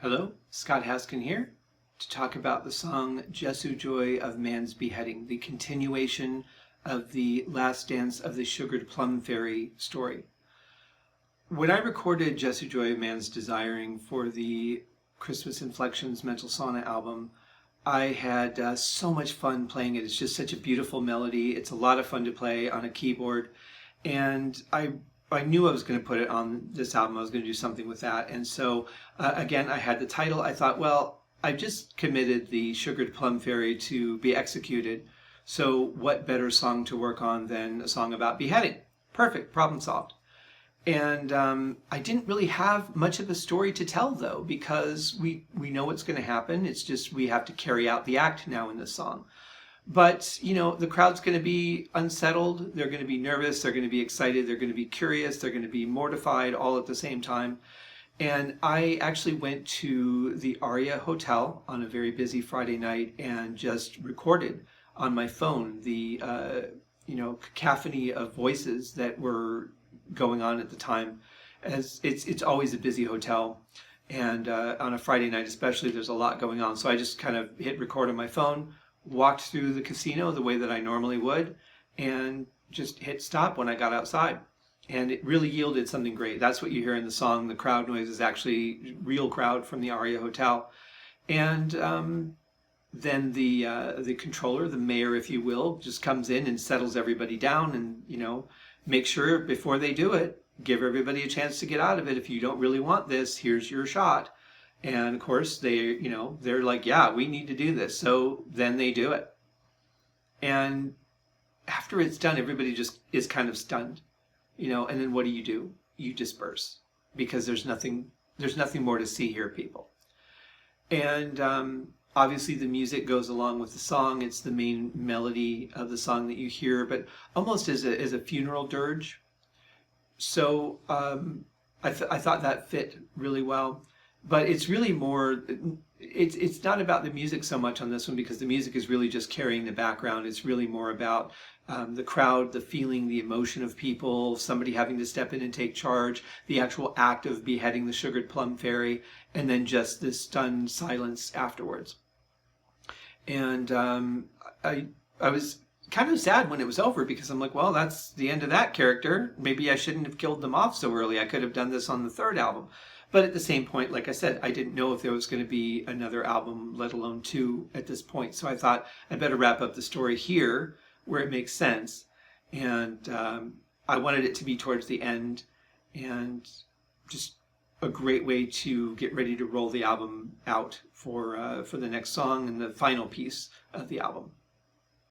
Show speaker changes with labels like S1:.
S1: Hello, Scott Haskin here to talk about the song Jesu Joy of Man's Beheading, the continuation of the last dance of the sugared plum fairy story. When I recorded Jesu Joy of Man's Desiring for the Christmas Inflections Mental Sauna album, I had so much fun playing it. It's just such a beautiful melody. It's a lot of fun to play on a keyboard, and I knew I was going to put it on this album. I was going to do something with that. And so, again, I had the title. I thought, well, I've just committed the Sugared Plum Fairy to be executed. So what better song to work on than a song about beheading? Perfect, problem solved. And I didn't really have much of a story to tell, though, because we know what's going to happen. It's just we have to carry out the act now in this song. But, you know, the crowd's going to be unsettled, they're going to be nervous, they're going to be excited, they're going to be curious, they're going to be mortified all at the same time. And I actually went to the Aria Hotel on a very busy Friday night and just recorded on my phone the, cacophony of voices that were going on at the time. As it's always a busy hotel. And on a Friday night especially, there's a lot going on. So I just kind of hit record on my phone, walked through the casino the way that I normally would, and just hit stop when I got outside. And it really yielded something great. That's what you hear in the song. The crowd noise is actually real crowd from the Aria Hotel. And then the controller, the mayor, if you will, just comes in and settles everybody down and, make sure before they do it, give everybody a chance to get out of it. If you don't really want this, here's your shot. And of course, they're like, yeah, we need to do this. So then they do it. And after it's done, everybody just is kind of stunned, and then what do? You disperse because there's nothing more to see here, people. And obviously the music goes along with the song. It's the main melody of the song that you hear, but almost as a funeral dirge. So I thought that fit really well. But it's really more, it's not about the music so much on this one because the music is really just carrying the background. It's really more about the crowd, the feeling, the emotion of people, somebody having to step in and take charge, the actual act of beheading the sugared plum fairy, and then just this stunned silence afterwards. And I was kind of sad when it was over because I'm like, well, that's the end of that character. Maybe I shouldn't have killed them off so early. I could have done this on the third album. But at the same point, like I said, I didn't know if there was going to be another album, let alone two at this point. So I thought I'd better wrap up the story here where it makes sense. And I wanted it to be towards the end and just a great way to get ready to roll the album out for the next song and the final piece of the album.